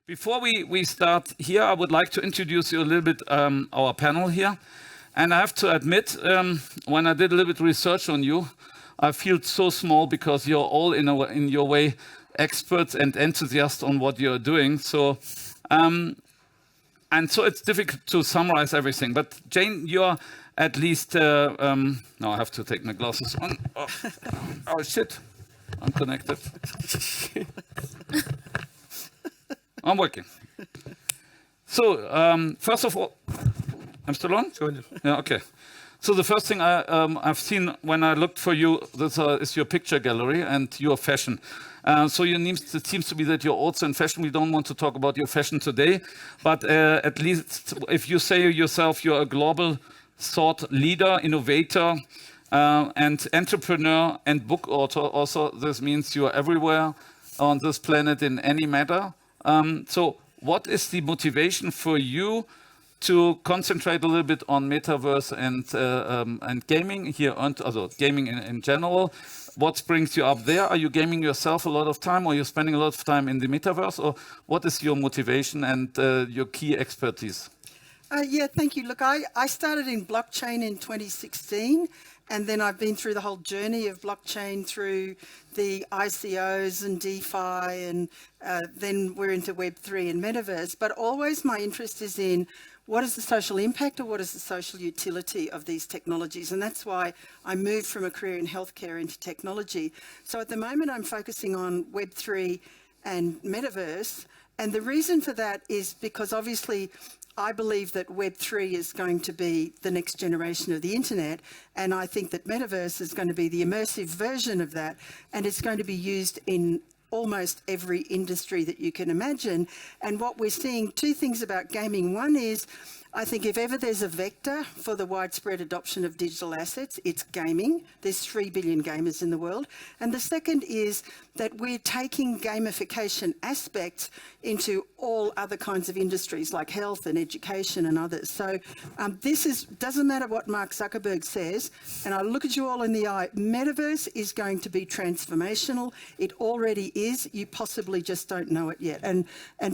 Before we start here, I would like to introduce you a little bit our panel here. And I have to admit, when I did a little bit research on you, I feel so small because you're all in your way experts and enthusiasts on what you're doing. So, and so it's difficult to summarize everything. But Jane, you're at least, now I have to take my glasses on. Oh shit, I'm connected. I'm working. So, first of all, I'm still on? Yeah, okay. So the first thing I've seen when I looked for you, this is your picture gallery and your fashion. So it seems to be that you're also in fashion. We don't want to talk about your fashion today, but at least if you say yourself you're a global thought leader, innovator, and entrepreneur and book author, also this means you're everywhere on this planet in any matter. So what is the motivation for you to concentrate a little bit on metaverse and gaming here, also gaming in general? What brings you up there? Are you gaming yourself a lot of time, or are you spending a lot of time in the metaverse, or what is your motivation and your key expertise? Yeah, thank you. Look, I started in blockchain in 2016, and then I've been through the whole journey of blockchain through the ICOs and DeFi, and then we're into Web3 and Metaverse. But always my interest is in what is the social impact or what is the social utility of these technologies? And that's why I moved from a career in healthcare into technology. So at the moment, I'm focusing on Web3 and Metaverse. And the reason for that is because obviously I believe that Web3 is going to be the next generation of the internet. And I think that Metaverse is going to be the immersive version of that. And it's going to be used in almost every industry that you can imagine. And what we're seeing, two things about gaming. One is, I think if ever there's a vector for the widespread adoption of digital assets, it's gaming. There's 3 billion gamers in the world. And the second is that we're taking gamification aspects into all other kinds of industries like health and education and others. So doesn't matter what Mark Zuckerberg says, and I look at you all in the eye, Metaverse is going to be transformational. It already is. You possibly just don't know it yet. And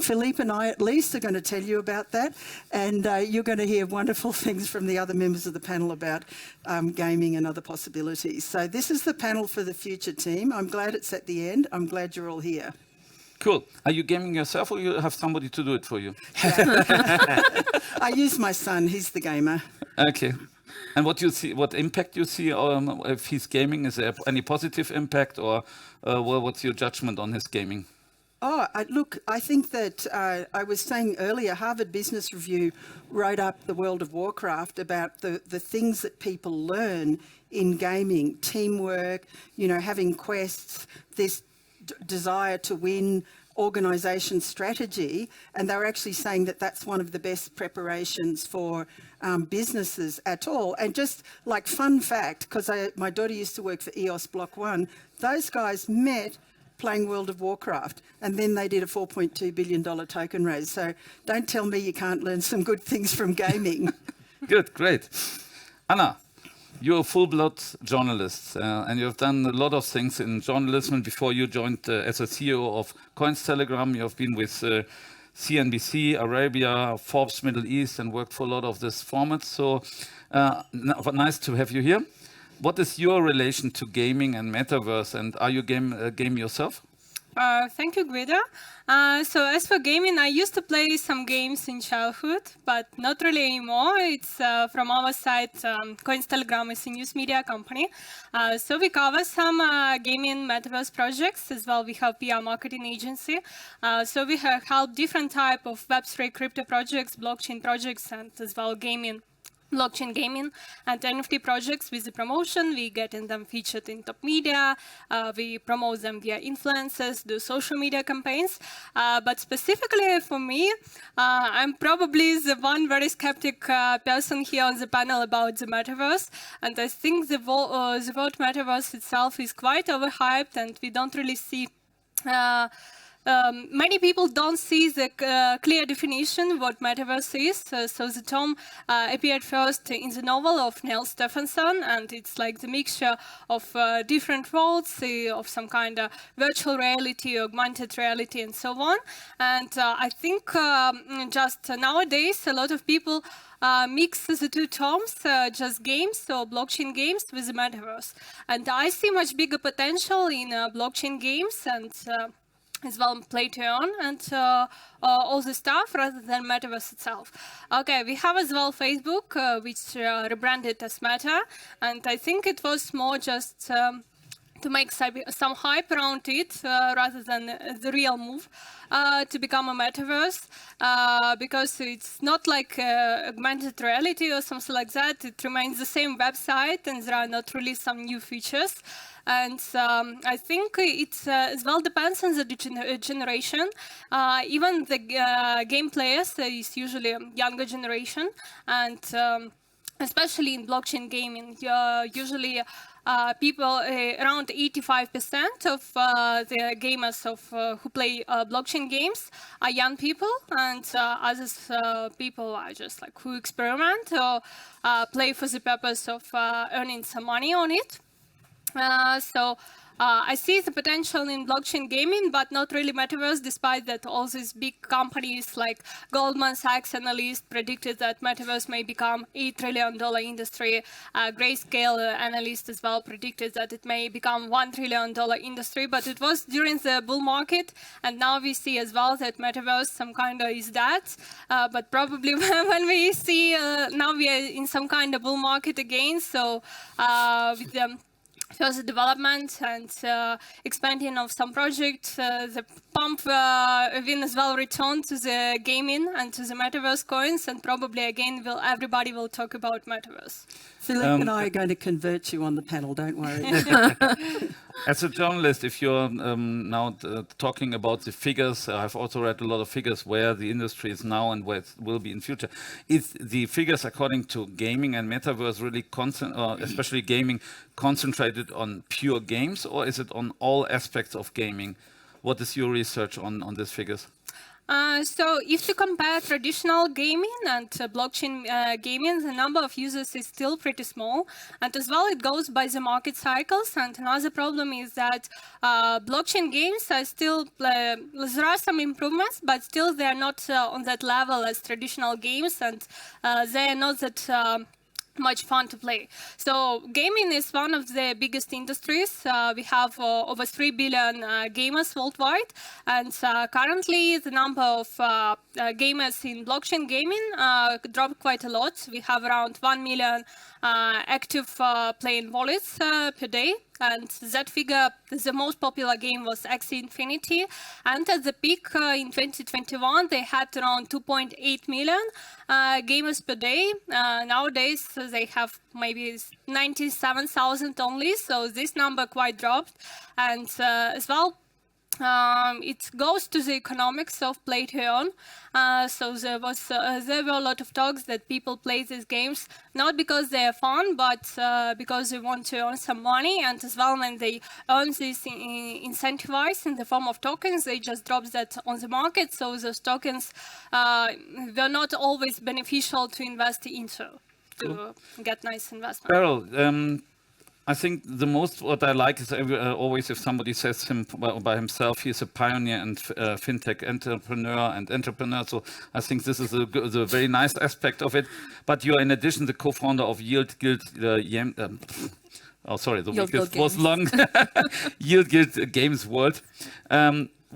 Philippe and I at least are going to tell you about that. And you're going to hear wonderful things from the other members of the panel about gaming and other possibilities. So this is the panel for the future team. I'm glad it's at the end. I'm glad you're all here. Cool. Are you gaming yourself, or you have somebody to do it for you? I use my son. He's the gamer. Okay. And what impact you see if he's gaming? Is there any positive impact, or what's your judgment on his gaming? Oh, look, I think that I was saying earlier, Harvard Business Review wrote up the World of Warcraft about the things that people learn in gaming, teamwork, having quests, this desire to win, organisation strategy, and they were actually saying that that's one of the best preparations for businesses at all. And just like fun fact, because my daughter used to work for EOS Block 1, those guys met playing World of Warcraft, and then they did a $4.2 billion token raise. So don't tell me you can't learn some good things from gaming. Good, great. Anna, you're a full-blood journalist, and you've done a lot of things in journalism. Before you joined as a CEO of Cointelegraph, you've been with CNBC, Arabia, Forbes Middle East, and worked for a lot of these formats. So nice to have you here. What is your relation to gaming and metaverse, and are you game yourself? Thank you, Guido. So as for gaming, I used to play some games in childhood, but not really anymore. It's from our side, Cointelegraph is a news media company. So we cover some gaming metaverse projects as well. We have PR marketing agency. So we have helped different type of Web3 crypto projects, blockchain projects, and as well blockchain gaming and NFT projects with the promotion. We getting them featured in top media. We promote them via influencers, do social media campaigns. But specifically for me, I'm probably the one very skeptic person here on the panel about the metaverse. And I think the word metaverse itself is quite overhyped, and we don't really see many people don't see the clear definition what metaverse is. So the term appeared first in the novel of Neil Stephenson, and it's like the mixture of different worlds, of some kind of virtual reality, augmented reality, and so on. And I think just nowadays a lot of people mix the two terms, just games, so blockchain games, with the metaverse. And I see much bigger potential in blockchain games and as well play to earn and all the stuff rather than metaverse itself. Okay, we have as well Facebook, which rebranded as Meta, and I think it was more just to make some hype around it rather than the real move to become a metaverse, because it's not like augmented reality or something like that. It remains the same website, and there are not really some new features. And I think it as well depends on the generation. Even the game players is usually a younger generation, and especially in blockchain gaming, usually people, around 85% of the gamers who play blockchain games are young people, and others people are just like who experiment or play for the purpose of earning some money on it. I see the potential in blockchain gaming, but not really metaverse, despite that all these big companies like Goldman Sachs analyst predicted that metaverse may become $8 trillion industry. Grayscale analyst as well predicted that it may become $1 trillion industry, but it was during the bull market, and now we see as well that metaverse some kind of is that, but probably when we see now we are in some kind of bull market again, so with the further development and expanding of some projects, the pump will as well return to the gaming and to the metaverse coins, and probably again everybody will talk about metaverse. Philippe and I are going to convert you on the panel, don't worry. As a journalist, if you're now talking about the figures, I've also read a lot of figures where the industry is now and where it will be in future. Is the figures according to gaming and metaverse really, especially gaming, concentrated on pure games, or is it on all aspects of gaming? What is your research on these figures? So if you compare traditional gaming and blockchain gaming, the number of users is still pretty small. And as well, it goes by the market cycles. And another problem is that blockchain games are still, there are some improvements, but still they are not on that level as traditional games. And they are not that much fun to play. So gaming is one of the biggest industries. We have over 3 billion gamers worldwide, and currently the number of gamers in blockchain gaming dropped quite a lot. We have around 1 million active playing wallets per day. And that figure, the most popular game was Axie Infinity. And at the peak in 2021, they had around 2.8 million gamers per day. Nowadays, they have maybe 97,000 only. So this number quite dropped. And as well, it goes to the economics of play to earn. So there were a lot of talks that people play these games not because they are fun, but because they want to earn some money. And as well, when they earn this incentivized in the form of tokens, they just drop that on the market. So those tokens were not always beneficial to invest into to get nice investment. Beryl, I think the most what I like is always if somebody says him by himself, he's a pioneer and fintech entrepreneur. So I think this is a very nice aspect of it. But you are in addition the co-founder of Yield Guild. Oh, sorry, the week was long. Yield Guild Games World.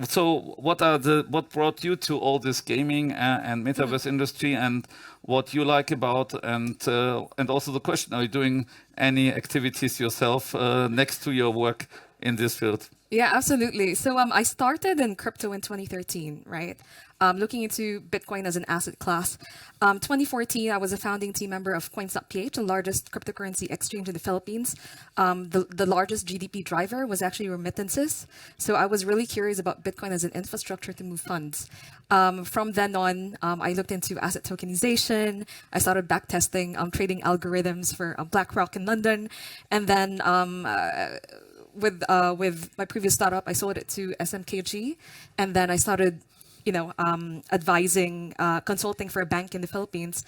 So what brought you to all this gaming and metaverse industry, and what you like about, and also the question, are you doing any activities yourself next to your work in this field? Yeah, absolutely. So I started in crypto in 2013, right? Looking into Bitcoin as an asset class. 2014, I was a founding team member of Coins.ph, the largest cryptocurrency exchange in the Philippines. The largest GDP driver was actually remittances. So I was really curious about Bitcoin as an infrastructure to move funds. From then on, I looked into asset tokenization. I started backtesting trading algorithms for BlackRock in London. And then with my previous startup, I sold it to SMKG, and then I started, advising, consulting for a bank in the Philippines.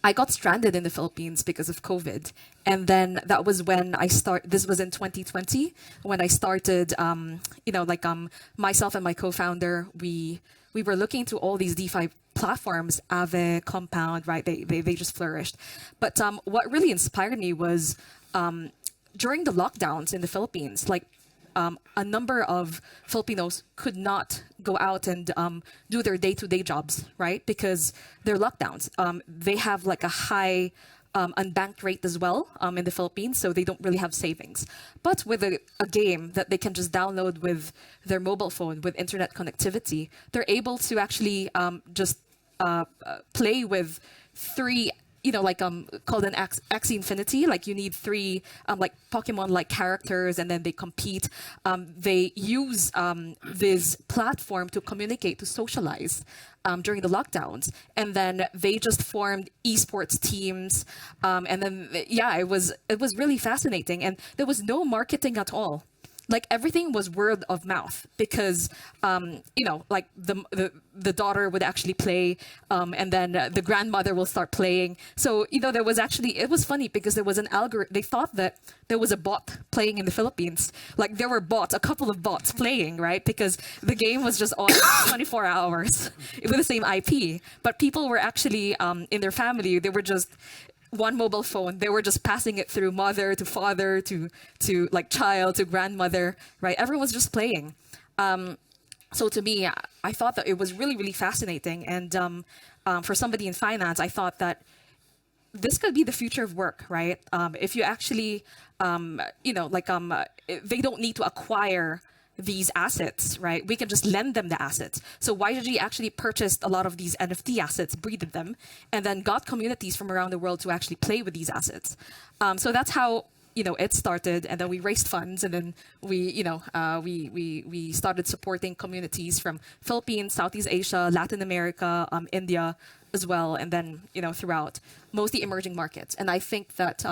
I got stranded in the Philippines because of COVID. And then that was when this was in 2020, when I started, myself and my co-founder, we were looking into all these DeFi platforms, Aave, Compound, right? They just flourished. But what really inspired me was during the lockdowns in the Philippines, a number of Filipinos could not go out and do their day-to-day jobs, right? Because they're lockdowns. They have like a high unbanked rate as well in the Philippines, so they don't really have savings. But with a game that they can just download with their mobile phone with internet connectivity, they're able to actually just play with three, called an Axie Infinity. Like you need three Pokemon-like characters, and then they compete. They use this platform to communicate, to socialize during the lockdowns, and then they just formed esports teams. And then it was really fascinating, and there was no marketing at all. Like everything was word of mouth because, the daughter would actually play, and then the grandmother will start playing. So, there was actually, it was funny because there was an algorithm. They thought that there was a bot playing in the Philippines. Like there were a couple of bots playing, right? Because the game was just on 24 hours with the same IP. But people were actually, in their family, they were just one mobile phone. They were just passing it through mother to father to child to grandmother, right? Everyone's just playing. So to me, I thought that it was really, really fascinating. And for somebody in finance, I thought that this could be the future of work, right? If you actually, they don't need to acquire these assets, right? We can just lend them the assets. So YGG actually purchased a lot of these NFT assets, breeded them, and then got communities from around the world to actually play with these assets. So that's how it started, and then we raised funds, and then we started supporting communities from Philippines, Southeast Asia, Latin America, India as well, and then throughout mostly emerging markets. And I think that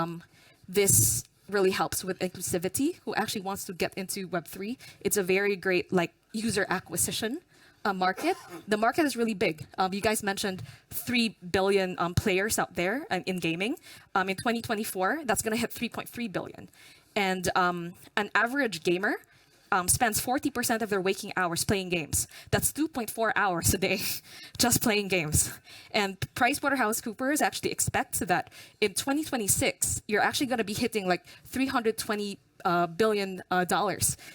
this really helps with inclusivity, who actually wants to get into Web3. It's a very great user acquisition market. The market is really big. You guys mentioned 3 billion players out there in gaming. In 2024, that's going to hit 3.3 billion. And an average gamer spends 40% of their waking hours playing games. That's 2.4 hours a day just playing games. And PricewaterhouseCoopers actually expects that in 2026, you're actually going to be hitting $320 billion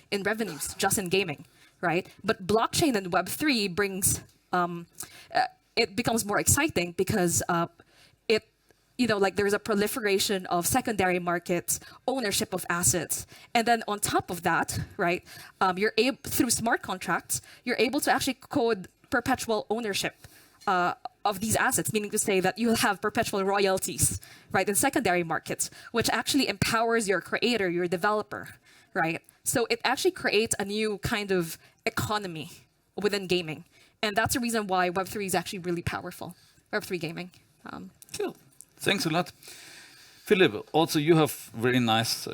in revenues just in gaming, right? But blockchain and Web3 brings, it becomes more exciting because there's a proliferation of secondary markets, ownership of assets. And then on top of that, right, you're able, through smart contracts, you're able to actually code perpetual ownership of these assets, meaning to say that you'll have perpetual royalties, right, in secondary markets, which actually empowers your creator, your developer, right? So it actually creates a new kind of economy within gaming. And that's the reason why Web3 is actually really powerful, Web3 gaming. Cool. Thanks a lot. Philippe, also you have very nice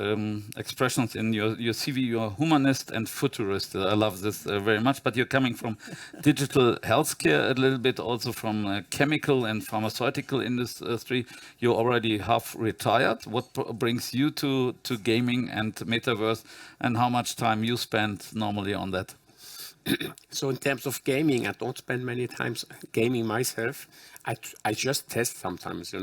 expressions in your CV. You're humanist and futurist. I love this very much, but you're coming from digital healthcare a little bit, also from chemical and pharmaceutical industry. You're already half retired. What brings you to gaming and Metaverse, and how much time you spend normally on that? So in terms of gaming, I don't spend many times gaming myself. I just test sometimes,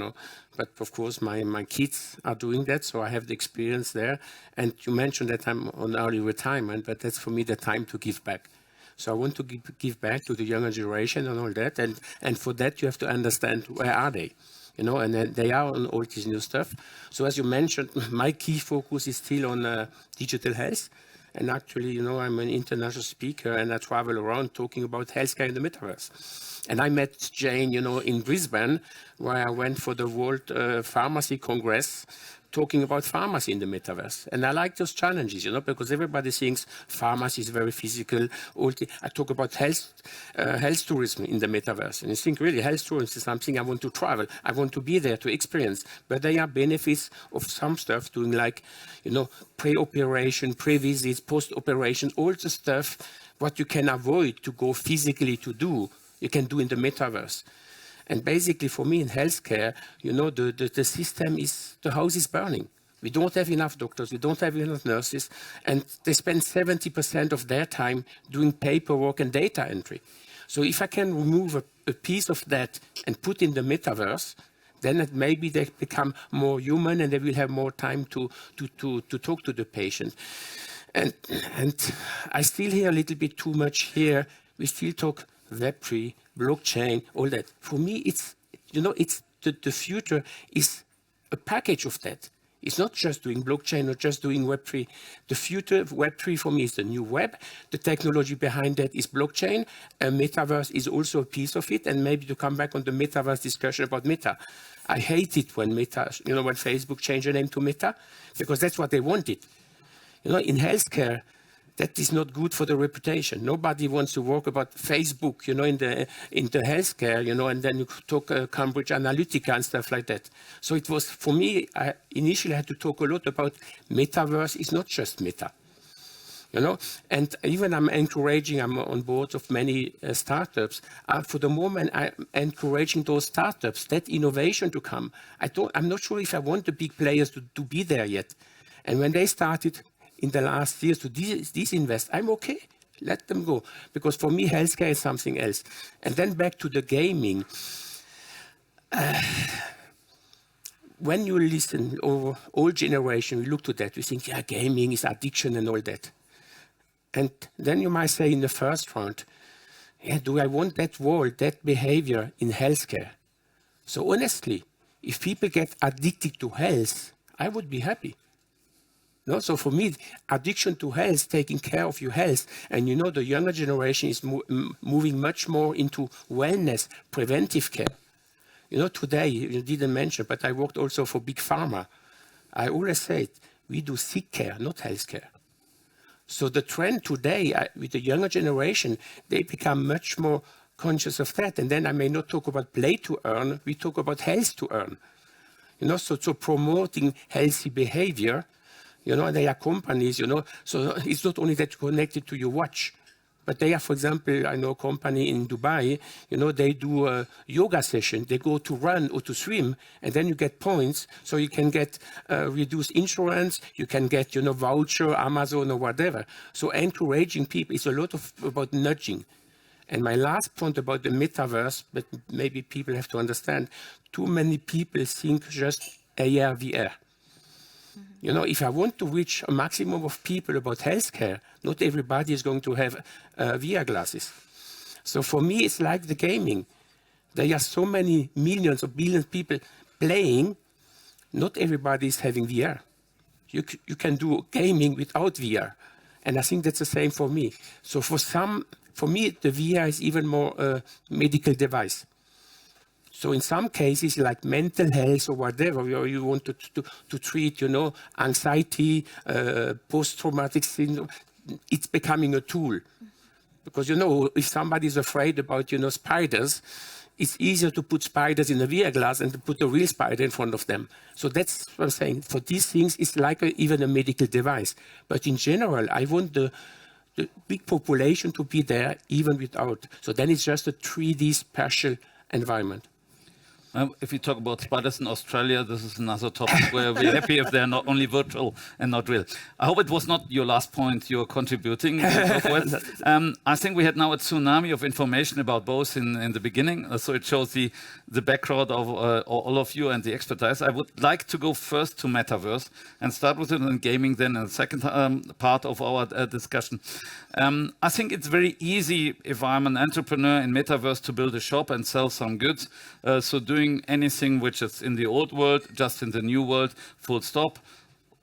But of course, my kids are doing that, so I have the experience there. And you mentioned that I'm on early retirement, but that's for me the time to give back. So I want to give back to the younger generation and all that. And for that, you have to understand where are they, and then they are on all this new stuff. So as you mentioned, my key focus is still on digital health. And actually, I'm an international speaker and I travel around talking about healthcare in the Metaverse. And I met Jane, in Brisbane, where I went for the World Pharmacy Congress talking about pharmacy in the metaverse. And I like those challenges, because everybody thinks pharmacy is very physical. I talk about health tourism in the metaverse. And I think really health tourism is something I want to travel. I want to be there to experience. But there are benefits of some stuff doing like, pre-operation, pre-visits, post-operation, all the stuff what you can avoid to go physically to do, you can do in the metaverse. And basically, for me in healthcare, the system is, the house is burning. We don't have enough doctors, we don't have enough nurses, and they spend 70% of their time doing paperwork and data entry. So if I can remove a piece of that and put in the metaverse, then maybe they become more human and they will have more time to talk to the patient. And I still hear a little bit too much here. We still talk Web3, blockchain, all that. For me, it's the future is a package of that. It's not just doing blockchain or just doing Web3. The future of Web3 for me is the new web. The technology behind that is blockchain. Metaverse is also a piece of it. And maybe to come back on the Metaverse discussion about Meta. I hate it when when Facebook changed the name to Meta, because that's what they wanted. In healthcare, that is not good for the reputation. Nobody wants to work about Facebook, in the healthcare, and then you talk Cambridge Analytica and stuff like that. So it was, for me, I initially had to talk a lot about metaverse is not just meta, And even I'm on board of many startups. For the moment, I'm encouraging those startups, that innovation to come. I'm not sure if I want the big players to be there yet. And when they started in the last years to disinvest, I'm okay. Let them go. Because for me, healthcare is something else. And then back to the gaming. When you listen over old generation, we look to that, we think, yeah, gaming is addiction and all that. And then you might say in the first round, yeah, do I want that world, that behavior in healthcare? So honestly, if people get addicted to health, I would be happy. So for me, addiction to health, taking care of your health, and the younger generation is moving much more into wellness, preventive care. Today, you didn't mention, but I worked also for Big Pharma. I always said, we do sick care, not health care. So the trend today with the younger generation, they become much more conscious of that. And then I may not talk about play to earn, we talk about health to earn. So promoting healthy behavior. They are companies, so it's not only that connected to your watch, but they are, for example, I know a company in Dubai, they do a yoga session. They go to run or to swim, and then you get points, so you can get reduced insurance, you can get, voucher, Amazon or whatever. So encouraging people is a lot about nudging. And my last point about the metaverse, but maybe people have to understand, too many people think just AR, VR. If I want to reach a maximum of people about healthcare, not everybody is going to have VR glasses. So for me, it's like the gaming. There are so many millions or billions of people playing. Not everybody is having VR. You can do gaming without VR. And I think that's the same for me. So for me, the VR is even more a medical device. So in some cases, like mental health or whatever, where you want to treat, anxiety, post-traumatic syndrome, it's becoming a tool. Because, if somebody is afraid about, spiders, it's easier to put spiders in a VR glass than to put a real spider in front of them. So that's what I'm saying. For these things, it's like even a medical device. But in general, I want the big population to be there even without. So then it's just a 3D spatial environment. If you talk about spiders in Australia, this is another topic where we're happy if they're not only virtual and not real. I hope it was not your last point you're contributing. I think we had now a tsunami of information about both in the beginning, so it shows the background of all of you and the expertise. I would like to go first to Metaverse and start with it in gaming, then in the second part of our discussion. I think it's very easy if I'm an entrepreneur in Metaverse to build a shop and sell some goods. So doing anything which is in the old world, just in the new world, full stop.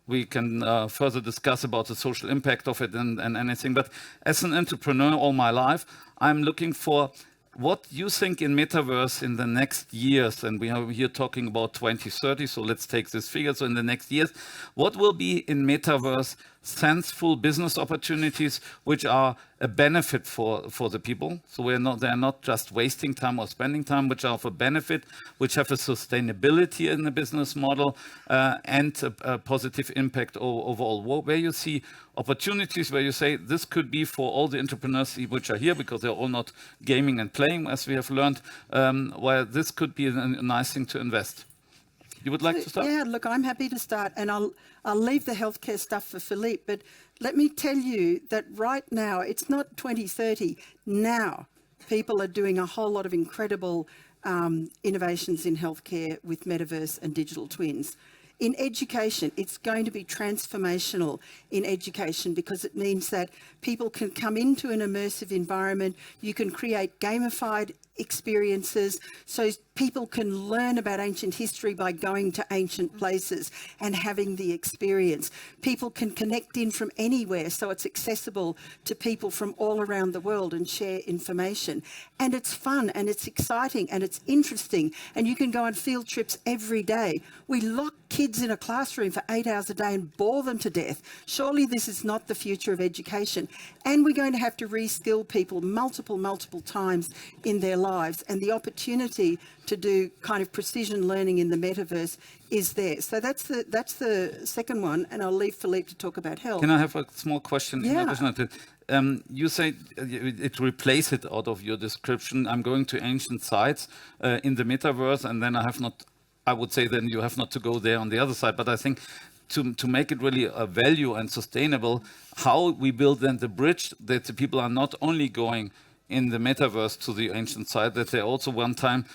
We can further discuss about the social impact of it and anything. But as an entrepreneur all my life, I'm looking for what you think in Metaverse in the next years, and we are here talking about 2030, so let's take this figure. So in the next years, what will be in Metaverse sensible business opportunities which are a benefit for the people? So they're not just wasting time or spending time, which are of a benefit, which have a sustainability in the business model and a positive impact overall. Where you see opportunities where you say this could be for all the entrepreneurs which are here, because they're all not gaming and playing, as we have learned, where this could be a nice thing to invest. You would like to start? Yeah, look, I'm happy to start, and I'll leave the healthcare stuff for Philippe, but let me tell you that right now, it's not 2030. Now, people are doing a whole lot of incredible innovations in healthcare with Metaverse and digital twins. In education, it's going to be transformational in education, because it means that people can come into an immersive environment. You can create gamified experiences so people can learn about ancient history by going to ancient places and having the experience. People can connect in from anywhere, so it's accessible to people from all around the world and share information. And it's fun and it's exciting and it's interesting, and you can go on field trips every day. We lock kids in a classroom for 8 hours a day and bore them to death. Surely this is not the future of education. And we're going to have to reskill people multiple times in their lives, and the opportunity to do kind of precision learning in the metaverse is there. So that's the second one, and I'll leave Philippe to talk about health. Can I have a small question? Yeah. You say it replace it out of your description. I'm going to ancient sites in the metaverse, and then I would say then you have not to go there on the other side. But I think to make it really a value and sustainable, how we build then the bridge that the people are not only going in the metaverse to the ancient site, that they also one time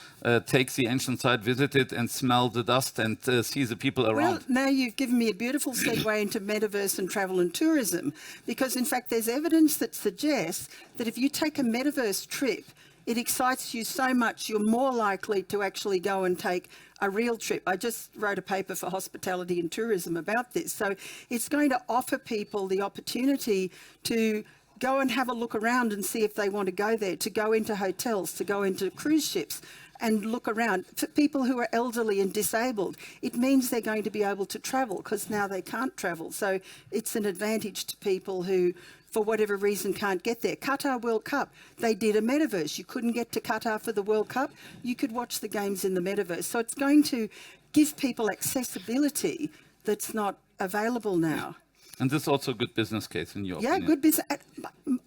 take the ancient site, visit it, and smell the dust and see the people around. Well, now you've given me a beautiful segue into metaverse and travel and tourism, because in fact there's evidence that suggests that if you take a metaverse trip, it excites you so much you're more likely to actually go and take a real trip. I just wrote a paper for Hospitality and Tourism about this. So it's going to offer people the opportunity to go and have a look around and see if they want to go there, to go into hotels, to go into cruise ships and look around. For people who are elderly and disabled, it means they're going to be able to travel, because now they can't travel. So it's an advantage to people who, for whatever reason, can't get there. Qatar World Cup, they did a metaverse. You couldn't get to Qatar for the World Cup. You could watch the games in the metaverse. So it's going to give people accessibility that's not available now. And this is also a good business case in your opinion. Yeah, good business.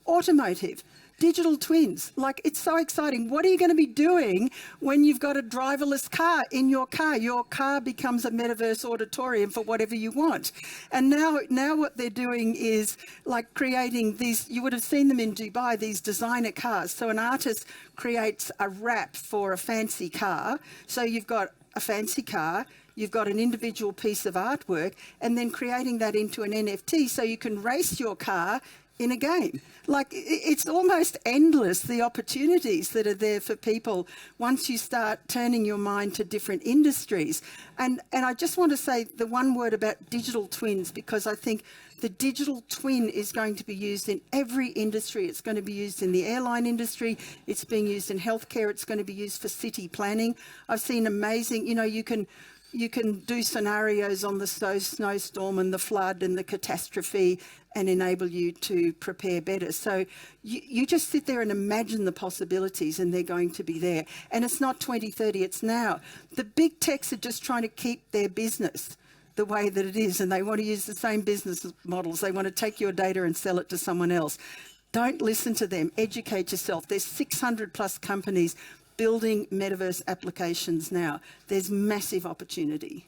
Automotive, digital twins, like it's so exciting. What are you going to be doing when you've got a driverless car in your car? Your car becomes a metaverse auditorium for whatever you want. And now what they're doing is like creating these, you would have seen them in Dubai, these designer cars. So an artist creates a wrap for a fancy car. So you've got a fancy car, you've got an individual piece of artwork, and then creating that into an NFT so you can race your car in a game. Like, it's almost endless, the opportunities that are there for people once you start turning your mind to different industries. And I just want to say the one word about digital twins, because I think the digital twin is going to be used in every industry. It's going to be used in the airline industry. It's being used in healthcare. It's going to be used for city planning. I've seen amazing, you can do scenarios on the snowstorm and the flood and the catastrophe and enable you to prepare better. So you just sit there and imagine the possibilities, and they're going to be there. And it's not 2030, it's now. The big techs are just trying to keep their business the way that it is, and they want to use the same business models. They want to take your data and sell it to someone else. Don't listen to them. Educate yourself. There's 600 plus companies building metaverse applications now. There's massive opportunity.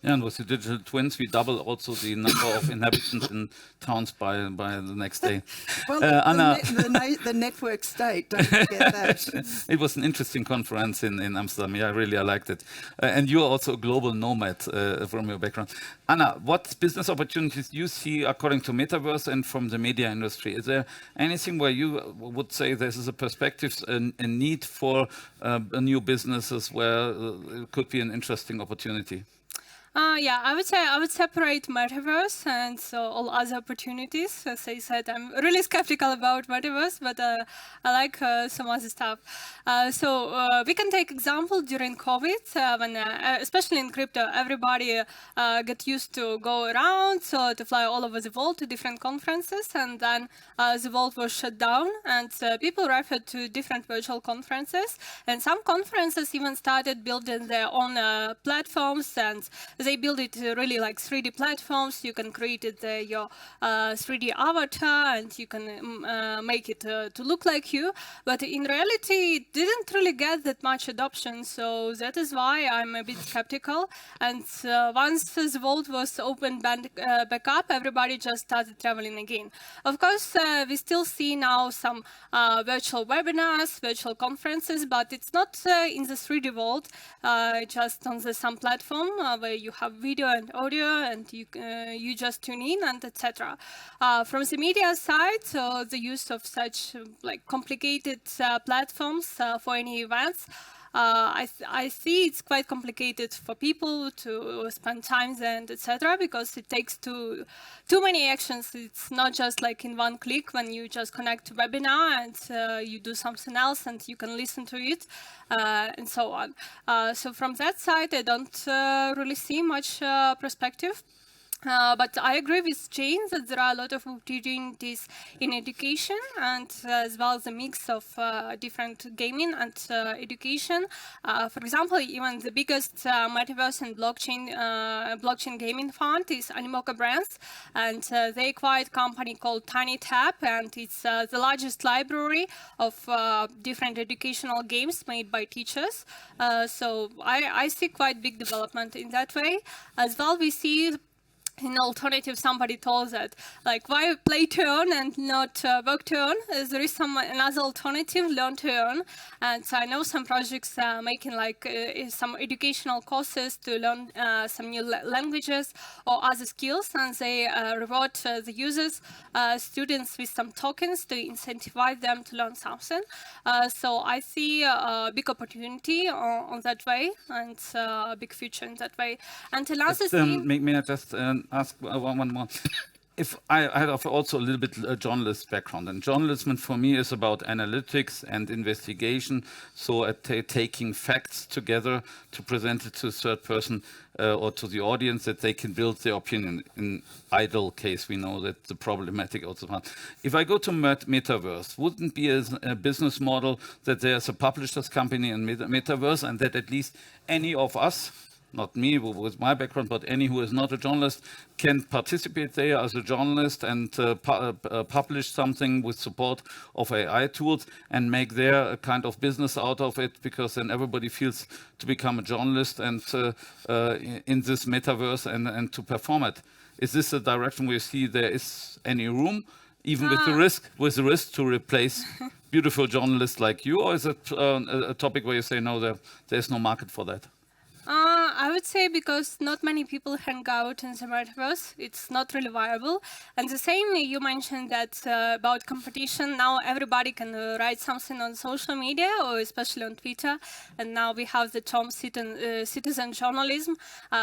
Yeah, and with the digital twins, we double also the number of inhabitants in towns by the next day. Well, Anna, the network state, don't forget that. It was an interesting conference in Amsterdam. Yeah, I liked it. And you're also a global nomad from your background. Anna, what business opportunities do you see according to Metaverse and from the media industry? Is there anything where you would say this is a perspective, a need for new businesses where it could be an interesting opportunity? Yeah, I would say I would separate Metaverse and all other opportunities. As I said, I'm really skeptical about Metaverse, but I like some other stuff. We can take example during COVID, when, especially in crypto, everybody got used to go around, so to fly all over the world to different conferences, and then the world was shut down, and people referred to different virtual conferences, and some conferences even started building their own platforms, and they build it really like 3D platforms. You can create it, your 3D avatar, and you can make it to look like you. But in reality, it didn't really get that much adoption. So that is why I'm a bit skeptical. And once the world was opened back up, everybody just started traveling again. Of course, we still see now some virtual webinars, virtual conferences, but it's not in the 3D world, just on some platform where you have video and audio, and you just tune in, and etc. From the media side, so the use of such like complicated platforms for any events, I see it's quite complicated for people to spend time there and etc. because it takes too many actions. It's not just like in one click when you just connect to webinar and you do something else and you can listen to it and so on. So from that side, I don't really see much perspective. But I agree with Jane that there are a lot of opportunities in education, and as well as a mix of different gaming and education. For example, even the biggest metaverse and blockchain gaming fund is Animoca Brands, and they acquired a company called TinyTap, and it's the largest library of different educational games made by teachers. So I see quite big development in that way. As well, we see in alternative, somebody told that, like, why play to earn and not work to earn? There is another alternative, learn to earn. And so I know some projects making like some educational courses to learn some new languages or other skills, and they reward the users, students with some tokens to incentivize them to learn something. So I see a big opportunity on that way, and a big future in that way. And another thing... May I just ask one more? If I have also a little bit journalist background, and journalism for me is about analytics and investigation, so taking facts together to present it to a third person or to the audience that they can build their opinion. In ideal case, we know that the problematic also part. If I go to Metaverse, wouldn't be a business model that there's a publishers company in Metaverse, and that at least any of us, not me with my background, but any who is not a journalist, can participate there as a journalist and publish something with support of AI tools and make their kind of business out of it, because then everybody feels to become a journalist and in this metaverse and to perform it. Is this a direction where you see there is any room, even with the risk to replace beautiful journalists like you, or is it a topic where you say no, there's no market for that? I would say because not many people hang out in the metaverse, it's not really viable. And the same, you mentioned that about competition. Now everybody can write something on social media, or especially on Twitter. And now we have the term citizen journalism,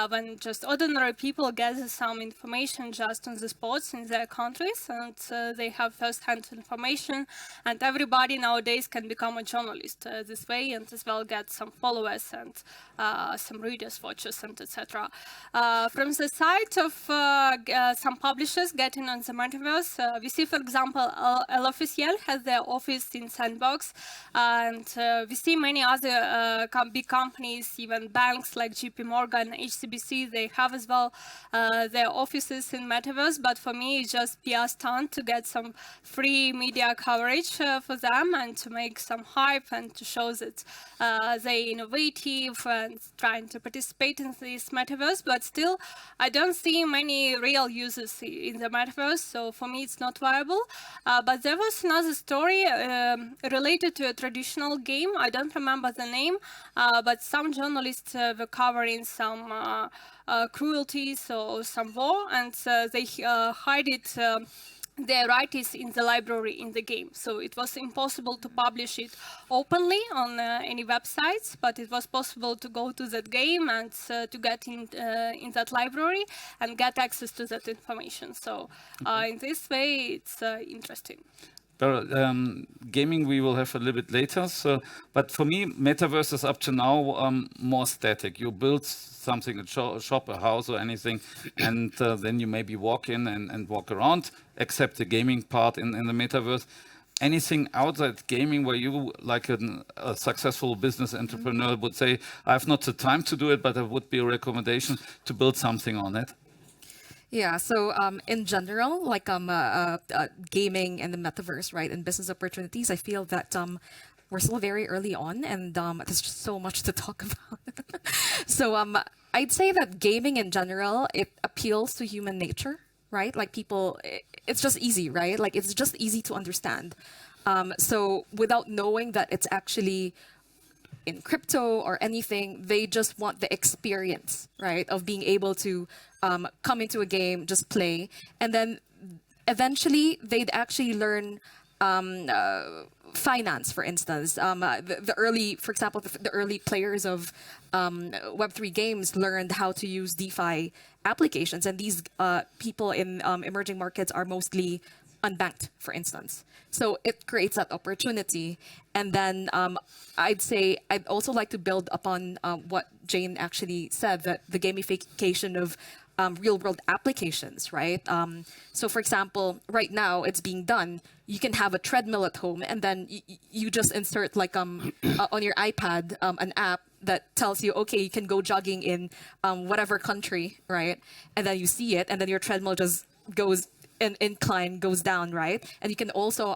when just ordinary people gather some information just on the spots in their countries, and they have first-hand information. And everybody nowadays can become a journalist this way, and as well get some followers and some readers, watchers, and etc. From the side of some publishers getting on the metaverse, we see, for example, L'Officiel has their office in Sandbox, and we see many other big companies, even banks like JP Morgan, HSBC, they have as well their offices in metaverse. But for me, it's just PR stunt to get some free media coverage for them, and to make some hype and to show that they're innovative and trying to participate in this metaverse. But still, I don't see many real users in the metaverse, so for me it's not viable. But there was another story related to a traditional game. I don't remember the name, but some journalists were covering some cruelties or some war, and they hide it they write is in the library in the game. So it was impossible to publish it openly on any websites, but it was possible to go to that game and to get in that library and get access to that information. So in this way, it's interesting. Beryl, gaming we will have a little bit later. So, but for me, Metaverse is up to now more static. You build something, a shop, a house or anything, and then you maybe walk in and walk around, except the gaming part in the Metaverse. Anything outside gaming where you, like a successful business entrepreneur, would say, I have not the time to do it, but there would be a recommendation to build something on it? Yeah, so in general, like gaming and the metaverse, right, and business opportunities, I feel that we're still very early on, and there's just so much to talk about. So I'd say that gaming in general, it appeals to human nature, right? Like people, it's just easy, right? Like it's just easy to understand. So without knowing that it's actually in crypto or anything, they just want the experience, right, of being able to come into a game, just play, and then eventually they'd actually learn finance, for instance. The early, for example, the early players of Web3 games learned how to use DeFi applications, and these people in emerging markets are mostly unbanked, for instance. So it creates that opportunity. And then I'd say I'd also like to build upon what Jane actually said, that the gamification of real-world applications, right? So for example, right now it's being done. You can have a treadmill at home, and then you just insert like on your iPad an app that tells you, okay, you can go jogging in whatever country, right? And then you see it, and then your treadmill just goes an incline, goes down, right? And you can also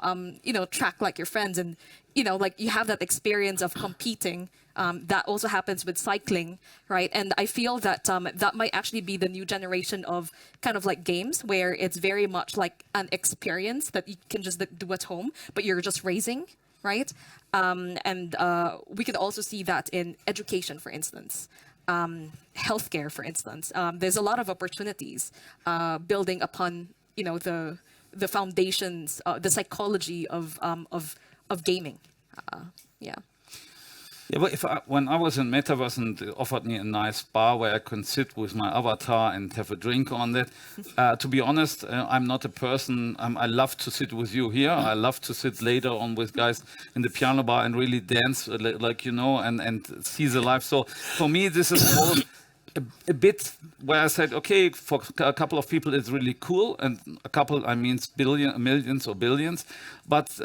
track like your friends, and like you have that experience of competing. That also happens with cycling, right? And I feel that that might actually be the new generation of kind of like games, where it's very much like an experience that you can just do at home, but you're just racing, right? And we could also see that in education, for instance. Healthcare, for instance. There's a lot of opportunities building upon the foundations, the psychology of gaming. Yeah. Yeah, but when I was in Metaverse and they offered me a nice bar where I can sit with my avatar and have a drink on it, to be honest, I'm not a person. I love to sit with you here. I love to sit later on with guys in the piano bar and really dance, like and see the life. So for me, this is all a bit where I said, okay, for a couple of people it's really cool, and a couple, I mean, millions or billions, but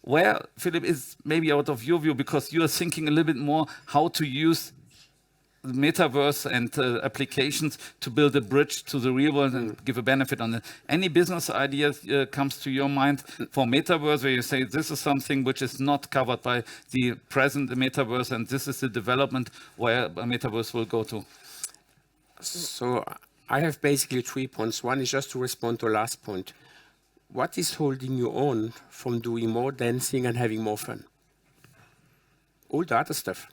where, Philippe, is maybe out of your view, because you are thinking a little bit more how to use the Metaverse and applications to build a bridge to the real world and give a benefit on it. Any business ideas comes to your mind for Metaverse, where you say this is something which is not covered by the present Metaverse, and this is the development where a Metaverse will go to? So I have basically 3 points. One is just to respond to the last point. What is holding you on from doing more dancing and having more fun? All the other stuff.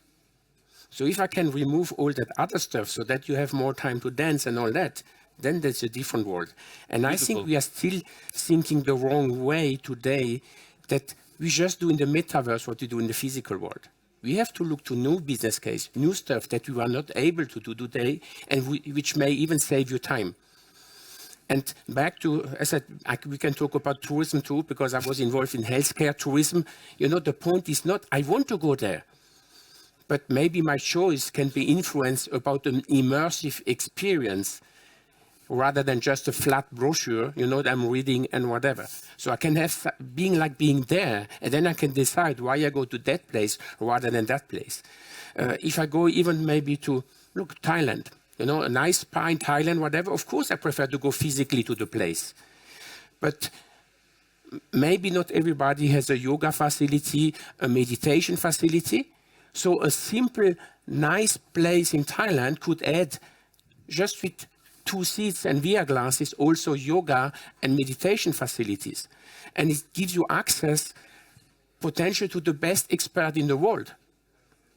So if I can remove all that other stuff so that you have more time to dance and all that, then that's a different world. And I think we are still thinking the wrong way today, that we just do in the metaverse what we do in the physical world. We have to look to new business case, new stuff that we are not able to do today, and which may even save you time. And back to, as I said, we can talk about tourism too, because I was involved in healthcare tourism. The point is not, I want to go there, but maybe my choice can be influenced about an immersive experience rather than just a flat brochure, that I'm reading and whatever. So I can have being there, and then I can decide why I go to that place rather than that place. If I go even maybe to, Thailand, a nice spa in Thailand, whatever, of course I prefer to go physically to the place. But maybe not everybody has a yoga facility, a meditation facility. So a simple, nice place in Thailand could add, just with 2 seats and VR glasses, also yoga and meditation facilities. And it gives you access, potentially, to the best expert in the world.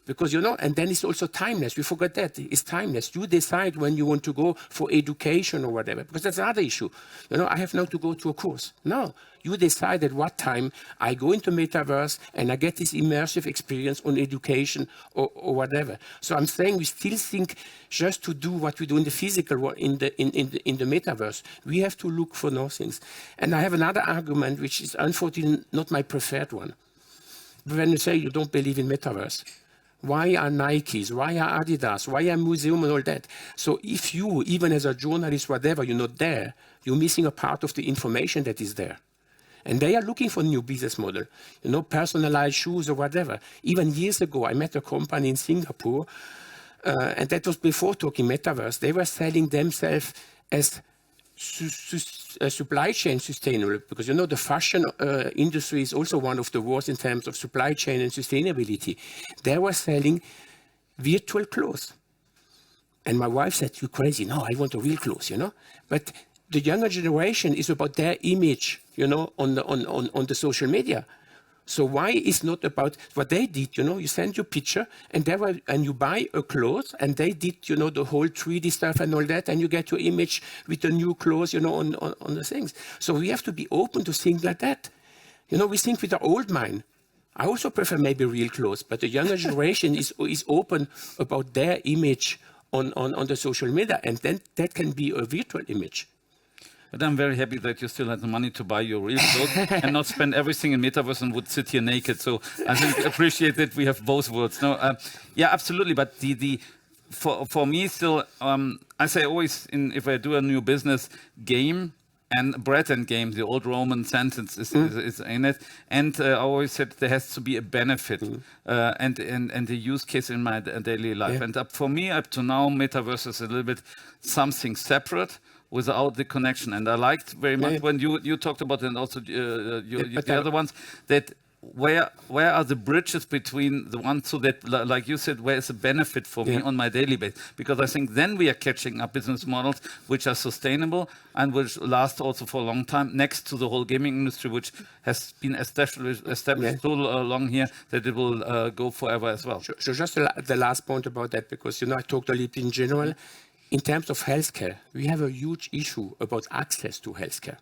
Because, and then it's also timeless. We forget that. It's timeless. You decide when you want to go for education or whatever, because that's another issue. I have now to go to a course. No, you decide at what time I go into Metaverse and I get this immersive experience on education or whatever. So I'm saying we still think just to do what we do in the physical world, in the Metaverse. We have to look for those things. And I have another argument, which is unfortunately not my preferred one. But when you say you don't believe in Metaverse, why are Nikes? Why are Adidas? Why are museum and all that? So if you, even as a journalist, whatever, you're not there, you're missing a part of the information that is there. And they are looking for new business model, personalized shoes or whatever. Even years ago, I met a company in Singapore, and that was before talking Metaverse. They were selling themselves as supply chain sustainable, because the fashion industry is also one of the worst in terms of supply chain and sustainability. They were selling virtual clothes. And my wife said, "You're crazy." No, I want a real clothes, But the younger generation is about their image, on the social media. So why is not about what they did? You send your picture and you buy a clothes, and they did, the whole 3D stuff and all that, and you get your image with the new clothes, on the things. So we have to be open to things like that. We think with the old mind. I also prefer maybe real clothes, but the younger generation is open about their image on the social media, and then that can be a virtual image. But I'm very happy that you still had the money to buy your real clothes and not spend everything in Metaverse and would sit here naked. So I think appreciate that we have both worlds. No, yeah, absolutely. But for me still, I say always, if I do a new business, game and bread and game, the old Roman sentence is in it. And I always said there has to be a benefit and the use case in my daily life. Yeah. And for me, up to now, Metaverse is a little bit something separate, without the connection. And I liked very much when you talked about it, and also the other ones, that where are the bridges between the ones, so that, like you said, where is the benefit for me on my daily basis? Because I think then we are catching up business models which are sustainable and which last also for a long time, next to the whole gaming industry, which has been established so long here that it will go forever as well. So just the last point about that, because, I talked a little in general. In terms of healthcare, we have a huge issue about access to healthcare.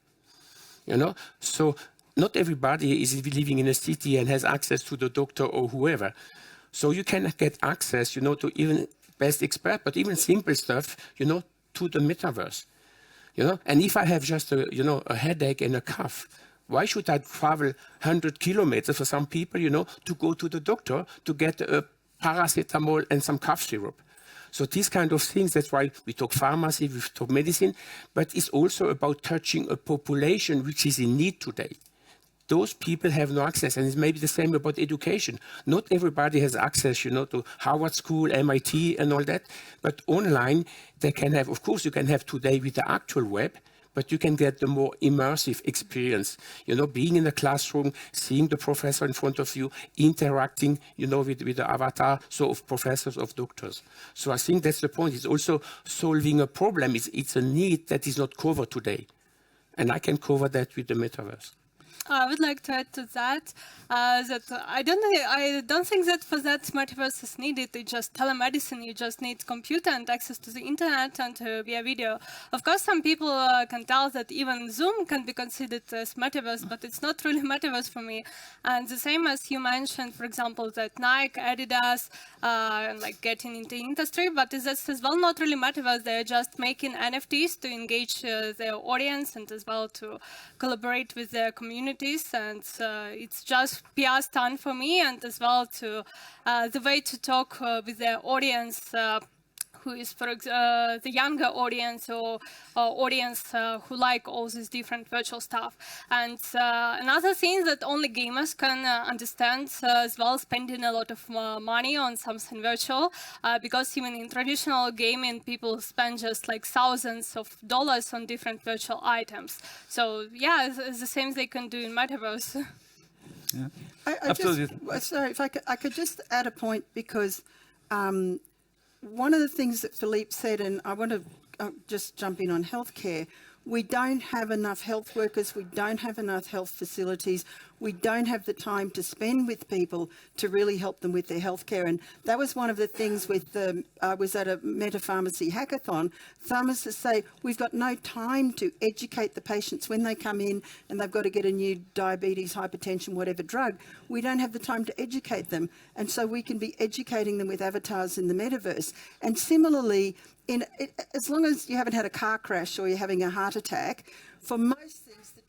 So not everybody is living in a city and has access to the doctor or whoever. So you can get access, to even best expert, but even simple stuff, to the Metaverse. And if I have just a headache and a cough, why should I travel 100 kilometers for some people, to go to the doctor to get a paracetamol and some cough syrup? So these kind of things, that's why we talk pharmacy, we talk medicine, but it's also about touching a population which is in need today. Those people have no access, and it's maybe the same about education. Not everybody has access, to Harvard School, MIT and all that, but online they can have, of course you can have today with the actual web, but you can get the more immersive experience, being in the classroom, seeing the professor in front of you, interacting, with the avatar, so of professors, of doctors. So I think that's the point. It's also solving a problem. It's a need that is not covered today. And I can cover that with the Metaverse. I would like to add to that that I don't think that for that Metaverse is needed. It's just telemedicine. You just need computer and access to the internet and via video. Of course, some people can tell that even Zoom can be considered as Metaverse, but it's not really Metaverse for me. And the same as you mentioned, for example, that Nike, Adidas, getting into industry, but it's as well not really Metaverse. They're just making NFTs to engage their audience and as well to collaborate with their community. And it's just PR stunt for me, and as well to the way to talk with the audience who is the younger audience or audience who like all this different virtual stuff. And another thing that only gamers can understand as well, spending a lot of money on something virtual, because even in traditional gaming, people spend just like thousands of dollars on different virtual items. So yeah, it's the same they can do in Metaverse. Yeah. Absolutely. Sorry, if I could just add a point, because one of the things that Philippe said, and I want to just jump in on healthcare, we don't have enough health workers, we don't have enough health facilities, we don't have the time to spend with people to really help them with their healthcare. And that was one of the things with I was at a Meta Pharmacy hackathon. Pharmacists say, we've got no time to educate the patients when they come in and they've got to get a new diabetes, hypertension, whatever drug. We don't have the time to educate them. And so we can be educating them with avatars in the metaverse. And similarly, as long as you haven't had a car crash or you're having a heart attack, for most things, the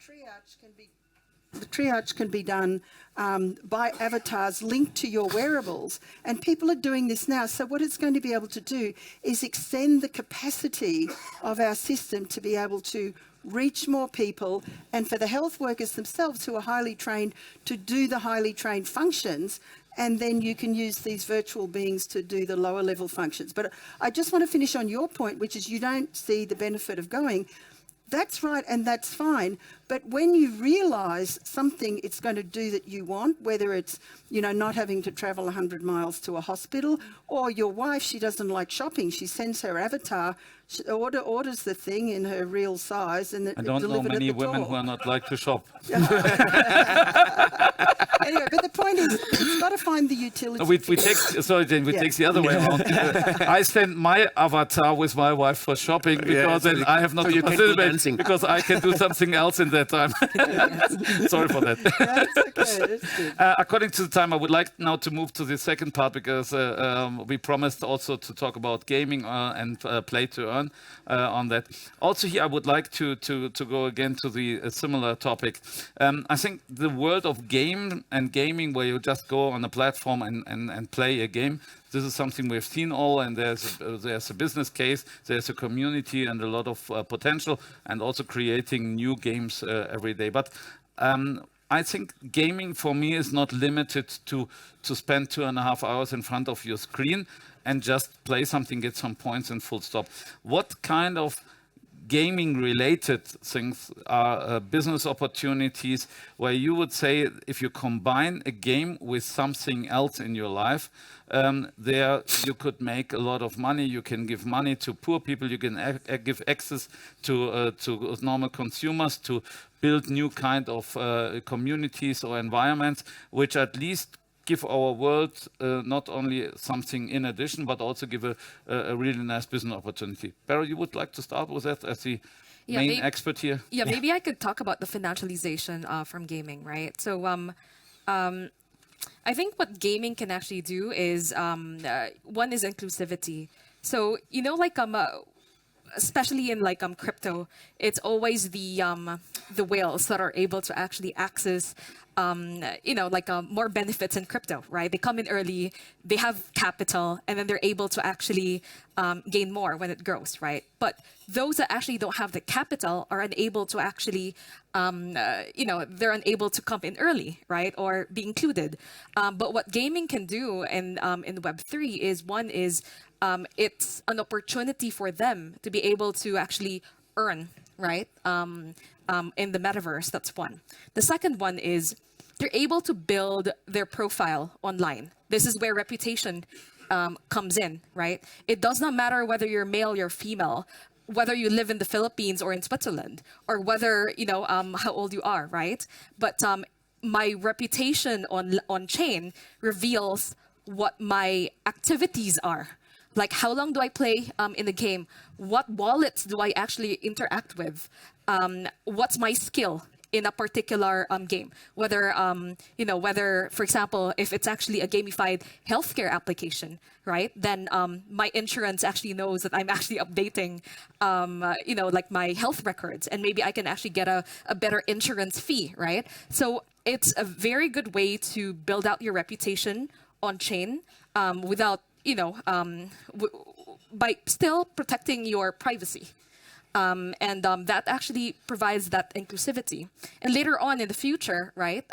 triage can be done by avatars linked to your wearables. And people are doing this now. So what it's going to be able to do is extend the capacity of our system to be able to reach more people, and for the health workers themselves who are highly trained to do the highly trained functions. And then you can use these virtual beings to do the lower level functions. But I just want to finish on your point, which is you don't see the benefit of going. That's right, and that's fine. But when you realise something it's going to do that you want, whether it's, not having to travel 100 miles to a hospital, or your wife, she doesn't like shopping, she sends her avatar, she orders the thing in her real size, and I don't know many women who are not like to shop. Anyway, but the point is, it's got to find the utility. We take the other way around. I send my avatar with my wife for shopping because then I have not to participate because I can do something else in that time. Sorry for that. That's okay. That's good. According to the time, I would like now to move to the second part because we promised also to talk about gaming and play to earn on that. Also here, I would like to go again to the similar topic. I think the world of game and gaming, where you just go on a platform and play a game, this is something we've seen all, and there's a business case, there's a community and a lot of potential, and also creating new games every day. But I think gaming for me is not limited to spend 2.5 hours in front of your screen and just play something, get some points and full stop. What kind of gaming related things are business opportunities where you would say if you combine a game with something else in your life, there you could make a lot of money. You can give money to poor people, you can give access to normal consumers, to build new kind of communities or environments which at least give our world not only something in addition, but also give a really nice business opportunity. Beryl, you would like to start with that as the main expert here? Yeah, maybe I could talk about the financialization from gaming, right? So I think what gaming can actually do is, one is inclusivity. So, especially in crypto, it's always the whales that are able to actually access more benefits in crypto, right? They come in early, they have capital, and then they're able to actually gain more when it grows, right? But those that actually don't have the capital are unable to actually, they're unable to come in early, right? Or be included. But what gaming can do in Web3 is, one is, it's an opportunity for them to be able to actually earn, right? In the metaverse, that's one. The second one is they're able to build their profile online. This is where reputation comes in, right? It does not matter whether you're male or female, whether you live in the Philippines or in Switzerland, or whether, how old you are, right? But my reputation on chain reveals what my activities are. Like, how long do I play in the game? What wallets do I actually interact with? What's my skill in a particular game? Whether, whether, for example, if it's actually a gamified healthcare application, right? Then my insurance actually knows that I'm actually updating, my health records, and maybe I can actually get a better insurance fee, right? So it's a very good way to build out your reputation on chain without, by still protecting your privacy. And that actually provides that inclusivity. And later on in the future, right,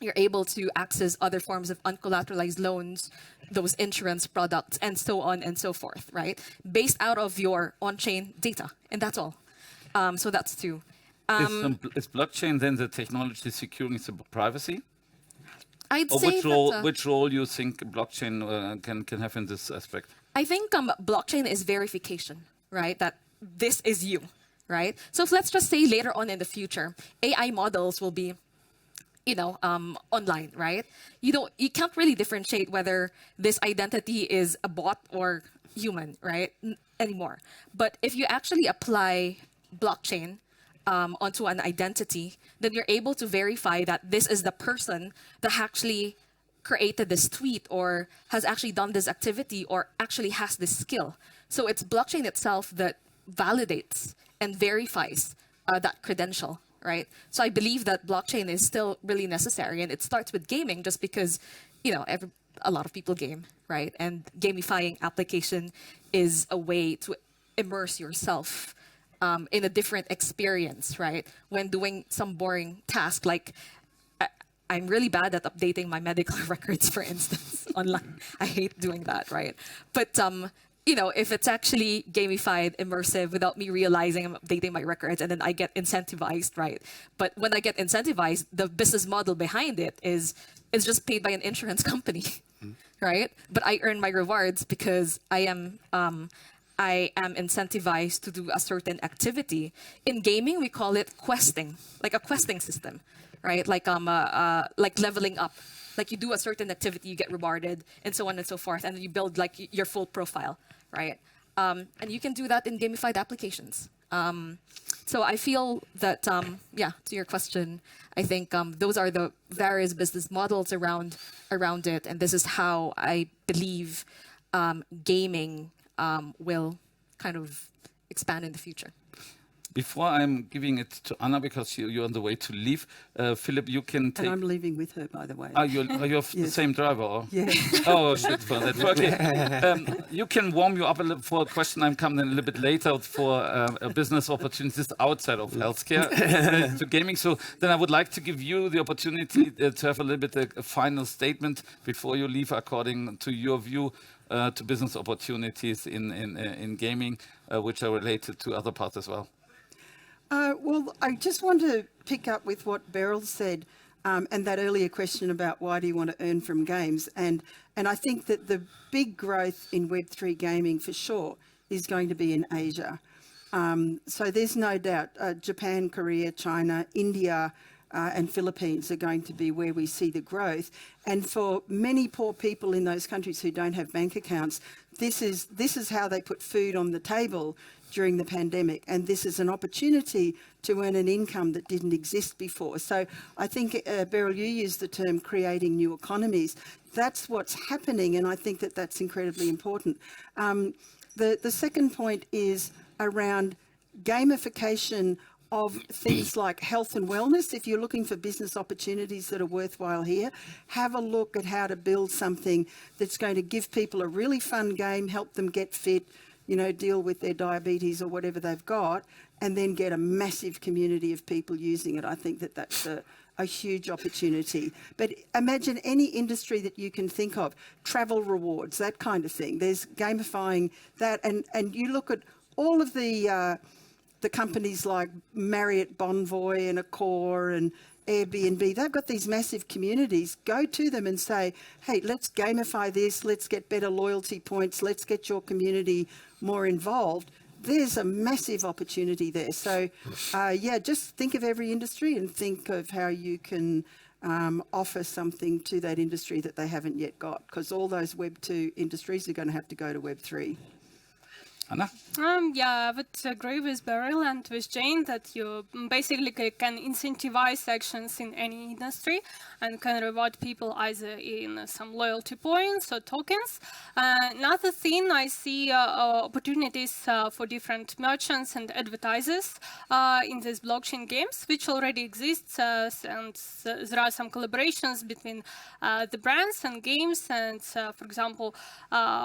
you're able to access other forms of uncollateralized loans, those insurance products, and so on and so forth, right, based out of your on-chain data. And that's all. So that's two. Is blockchain then the technology securing the privacy? I'd or say which role you think blockchain can have in this aspect? I think blockchain is verification, right? That this is you, right? So if let's just say later on in the future, AI models will be, online, right? You can't really differentiate whether this identity is a bot or human, right? Anymore. But if you actually apply blockchain onto an identity, then you're able to verify that this is the person that actually created this tweet or has actually done this activity or actually has this skill. So it's blockchain itself that validates and verifies that credential, right? So I believe that blockchain is still really necessary, and it starts with gaming just because, a lot of people game, right? And gamifying application is a way to immerse yourself in a different experience, right? When doing some boring task, like I'm really bad at updating my medical records, for instance, online. I hate doing that, right? But if it's actually gamified, immersive, without me realizing I'm updating my records, and then I get incentivized, right? But when I get incentivized, the business model behind it is just paid by an insurance company, right? But I earn my rewards because I am incentivized to do a certain activity. In gaming, we call it questing, like a questing system, right? Like leveling up. Like you do a certain activity, you get rewarded, and so on and so forth, and then you build like your full profile, right? And you can do that in gamified applications. So I feel that, to your question, I think those are the various business models around it, and this is how I believe gaming will kind of expand in the future. Before I'm giving it to Anna, because you're on the way to leave, Philippe, you can take... And I'm leaving with her, by the way. Are you have the same driver? Or? Yeah. Oh, shit, for that. Okay. You can warm you up a little for a question. I'm coming a little bit later for business opportunities outside of healthcare to gaming. So then I would like to give you the opportunity to have a little bit a final statement before you leave, according to your view, to business opportunities in gaming, which are related to other parts as well. Well, I just want to pick up with what Beryl said and that earlier question about why do you want to earn from games. And I think that the big growth in Web3 gaming for sure is going to be in Asia. So there's no doubt Japan, Korea, China, India and Philippines are going to be where we see the growth. And for many poor people in those countries who don't have bank accounts, this is how they put food on the table during the pandemic, and this is an opportunity to earn an income that didn't exist before. So I think, Beryl, you used the term creating new economies. That's what's happening, and I think that that's incredibly important. The second point is around gamification of things like health and wellness. If you're looking for business opportunities that are worthwhile here, have a look at how to build something that's going to give people a really fun game, help them get fit, deal with their diabetes or whatever they've got, and then get a massive community of people using it. I think that that's a huge opportunity. But imagine any industry that you can think of, travel rewards, that kind of thing. There's gamifying that, and you look at all of the companies like Marriott Bonvoy and Accor and Airbnb, they've got these massive communities. Go to them and say, hey, let's gamify this, let's get better loyalty points, let's get your community more involved. There's a massive opportunity there. So, just think of every industry and think of how you can offer something to that industry that they haven't yet got, because all those Web 2 industries are going to have to go to Web 3. Anna? I would agree with Beryl and with Jane that you basically can incentivize actions in any industry and can reward people either in some loyalty points or tokens. Another thing, I see opportunities for different merchants and advertisers in these blockchain games, which already exists, and there are some collaborations between the brands and games. And for example,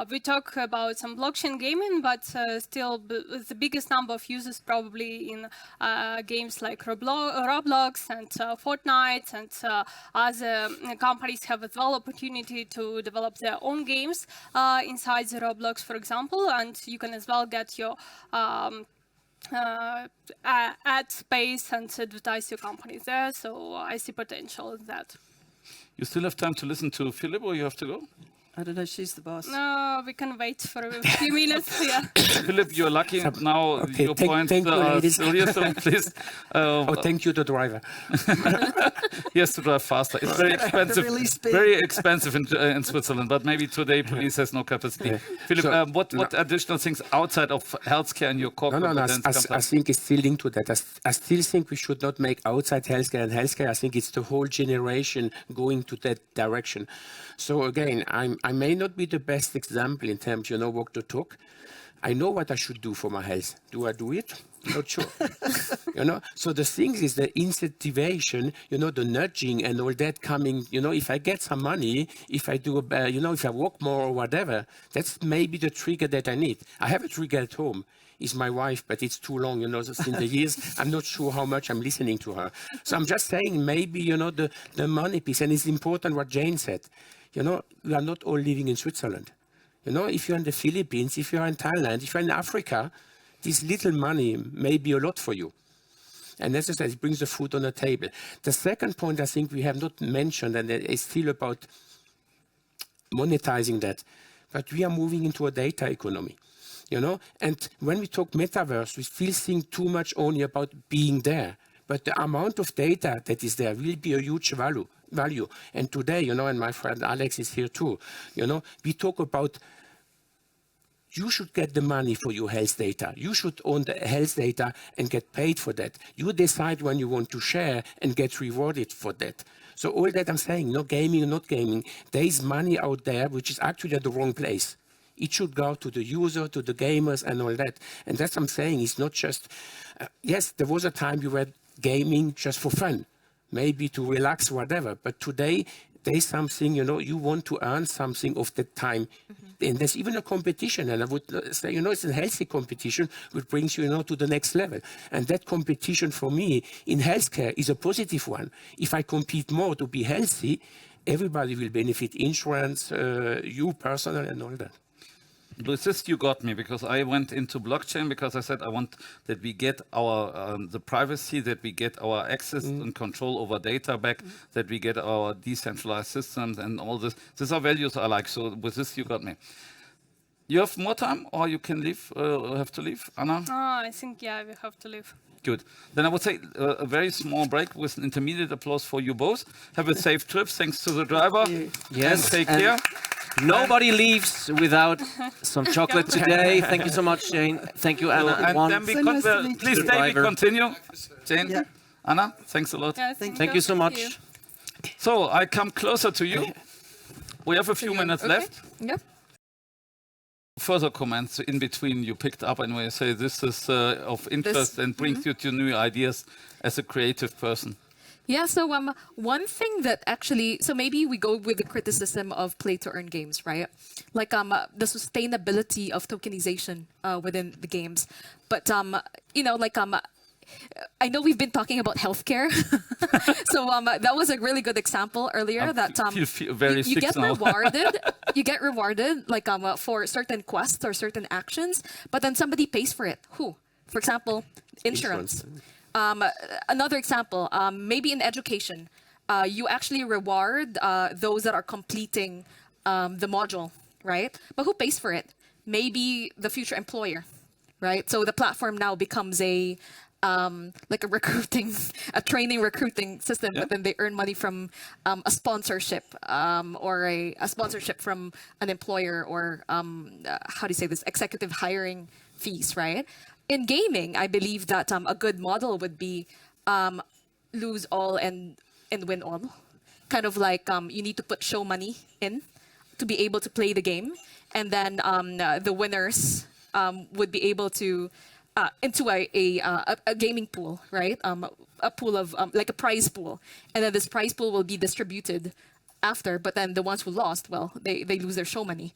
we talk about some blockchain gaming, but still the biggest number of users probably in games like Roblox and Fortnite, and other companies have as well opportunity to develop their own games inside the Roblox, for example, and you can as well get your ad space and advertise your company there. So I see potential in that. You still have time to listen to Philippe, or you have to go? I don't know, she's the boss. No, we can wait for a few minutes. Yeah. Philippe, you're lucky now. Okay, Your points thank you, are ladies. still here, so please. Oh, thank you, the driver. He has to drive faster. It's very expensive. really speed. Very expensive in Switzerland, but maybe today police has no capacity. Philippe, So, what additional things outside of healthcare and your core No, competence I think it's still linked to that. I still think we should not make outside healthcare and healthcare. I think it's the whole generation going to that direction. So again, I may not be the best example in terms, walk the talk. I know what I should do for my health. Do I do it? Not sure. So the thing is the incentivation, the nudging and all that coming, if I get some money, if I do, if I walk more or whatever, that's maybe the trigger that I need. I have a trigger at home. Is my wife, but it's too long, just in the years. I'm not sure how much I'm listening to her. So I'm just saying maybe, the money piece, and it's important what Jane said. We are not all living in Switzerland. If you're in the Philippines, if you're in Thailand, if you're in Africa, this little money may be a lot for you. And as I said, it brings the food on the table. The second point I think we have not mentioned, and it's still about monetizing that, but we are moving into a data economy. And when we talk metaverse, we still think too much only about being there. But the amount of data that is there will be a huge value. And today, and my friend Alex is here too, we talk about you should get the money for your health data. You should own the health data and get paid for that. You decide when you want to share and get rewarded for that. So all that I'm saying, no gaming, not gaming, there is money out there which is actually at the wrong place. It should go to the user, to the gamers and all that. And that's what I'm saying. It's not just, yes, there was a time you were gaming just for fun, maybe to relax, whatever. But today, there's something, you want to earn something of that time. Mm-hmm. And there's even a competition. And I would say, it's a healthy competition which brings you, to the next level. And that competition for me in healthcare is a positive one. If I compete more to be healthy, everybody will benefit, insurance, you personal and all that. With this, you got me, because I went into blockchain because I said I want that we get our the privacy, that we get our access and control over data back, that we get our decentralized systems and all this. These are values I like. So with this, you got me. You have more time, or you can leave? Have to leave, Anna? I think, we have to leave. Good. Then I would say a very small break with an intermediate applause for you both. Have a safe trip. Thanks to the driver. Yes. And take care. Nobody leaves without some chocolate today. Thank you so much, Jane. Thank you, Anna. And then we please stay, we continue. Jane, Yeah. Anna, thanks a lot. Yeah, Thank you so much. So I come closer to you. We have a few minutes left. Yep. Further comments in between you picked up and where you say this is of interest and brings you to new ideas as a creative person. Yeah, so one thing that actually, so maybe we go with the criticism of play to earn games, right? Like the sustainability of tokenization within the games. But I know we've been talking about healthcare, so that was a really good example earlier. That feel very you get now. rewarded. You get rewarded like for certain quests or certain actions, but then somebody pays for it. Who? For example, insurance. Another example, maybe in education, you actually reward those that are completing the module, right? But who pays for it? Maybe the future employer, right? So the platform now becomes like a training recruiting system, but then they earn money from a sponsorship or a sponsorship from an employer, or how do you say this, executive hiring fees, right? In gaming, I believe that a good model would be lose all and win all. Kind of like you need to put show money in to be able to play the game, and then the winners would be able to into a gaming pool, right? A pool of like a prize pool, and then this prize pool will be distributed after. But then the ones who lost, well, they lose their show money.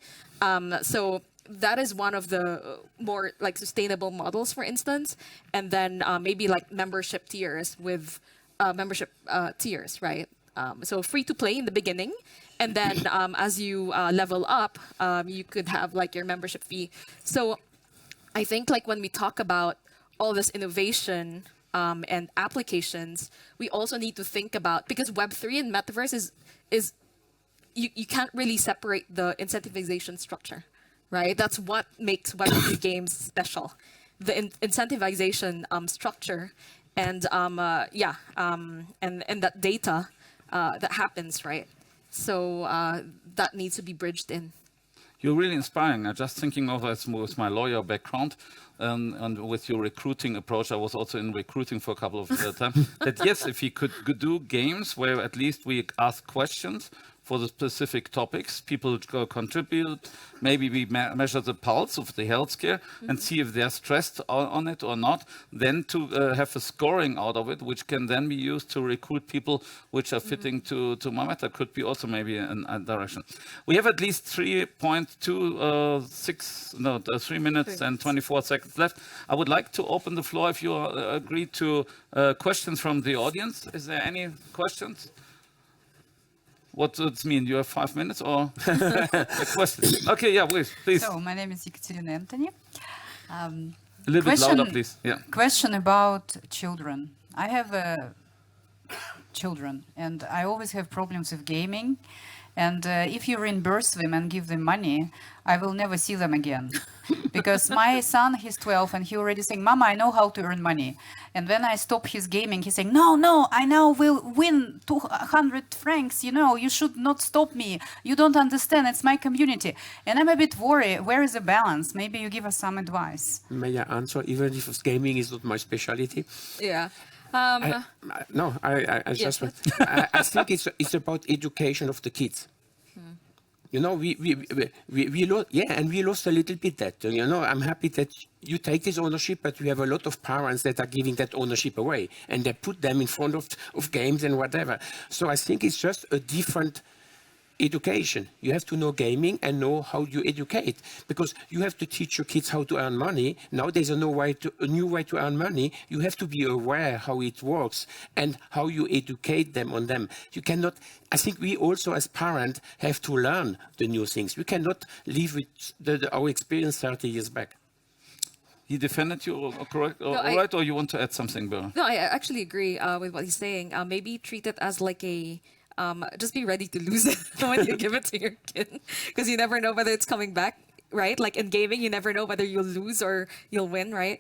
So that is one of the more like sustainable models, for instance. And then maybe like membership tiers with membership tiers, right? So free to play in the beginning, and then as you level up, you could have like your membership fee. So I think like when we talk about all this innovation and applications, we also need to think about, because Web3 and Metaverse is you can't really separate the incentivization structure, right? That's what makes Web3 games special. The incentivization structure and and that data that happens, right? So that needs to be bridged in. You're really inspiring. I'm just thinking of this with my lawyer background and with your recruiting approach. I was also in recruiting for a couple of times. That yes, if you could do games where at least we ask questions for the specific topics, people contribute, maybe we measure the pulse of the healthcare and see if they're stressed on it or not, then to have a scoring out of it, which can then be used to recruit people which are fitting to my method. Could be also maybe a direction. We have at least 3 minutes and 24 seconds left. I would like to open the floor if you agree to questions from the audience. Is there any questions? What does it mean? You have 5 minutes or a question? Okay, yeah, please. So, my name is Ekaterina Anthony. A little bit louder, please. Yeah. Question about children. I have children, and I always have problems with gaming. And if you reimburse them and give them money, I will never see them again. Because my son, he's 12, and he already saying, Mama, I know how to earn money. And when I stop his gaming, he's saying, no, I now will win 200 francs, you should not stop me. You don't understand, it's my community. And I'm a bit worried, where is the balance? Maybe you give us some advice. May I answer, even if gaming is not my specialty? Yeah. I think it's about education of the kids. We lost a little bit that. I'm happy that you take this ownership, but we have a lot of parents that are giving that ownership away, and they put them in front of games and whatever. So I think it's just a different education. You have to know gaming and know how you educate, because you have to teach your kids how to earn money. Now there's a new way to earn money. You have to be aware how it works and how you educate them on them. You cannot, I think we also as parents have to learn the new things. We cannot live with our experience 30 years back. He defended you, correct? Right? Or you want to add something, Beryl? No, I actually agree with what he's saying. Maybe treat it as like a just be ready to lose it when you give it to your kid, because you never know whether it's coming back, right? Like in gaming, you never know whether you'll lose or you'll win, right?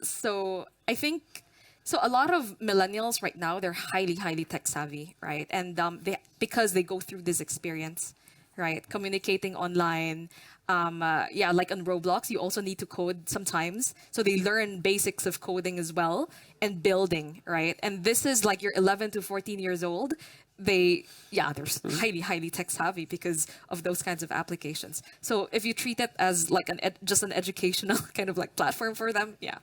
So I think, so a lot of millennials right now, they're highly, highly tech savvy, right? And because they go through this experience, right? Communicating online, like on Roblox, you also need to code sometimes. So they learn basics of coding as well and building, right? And this is like you're 11 to 14 years old. They're highly, highly tech savvy because of those kinds of applications. So if you treat it as like just an educational kind of like platform for them, why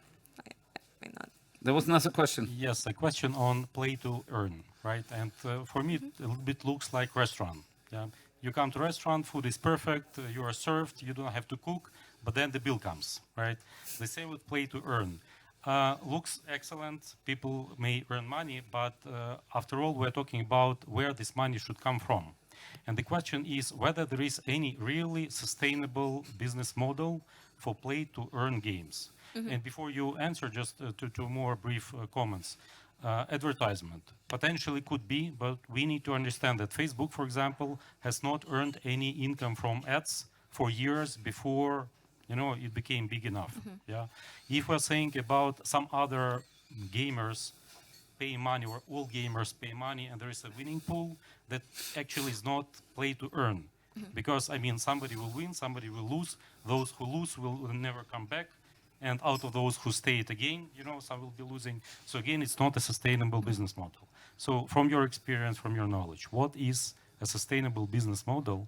not? There was another question. Yes, a question on play to earn, right? And for me, it a little bit looks like restaurant. Yeah. You come to restaurant, food is perfect, you are served, you don't have to cook, but then the bill comes, right? The same with play to earn. Looks excellent, people may earn money, but after all, we're talking about where this money should come from. And the question is whether there is any really sustainable business model for play to earn games. And before you answer, just two more brief comments. Advertisement potentially could be, but we need to understand that Facebook, for example, has not earned any income from ads for years before it became big enough. Yeah, if we're saying about some other gamers pay money, or all gamers pay money, and there is a winning pool, that actually is not play to earn, because I mean somebody will win, somebody will lose. Those who lose will never come back. And out of those who stay it again, some will be losing. So again, it's not a sustainable business model. So from your experience, from your knowledge, what is a sustainable business model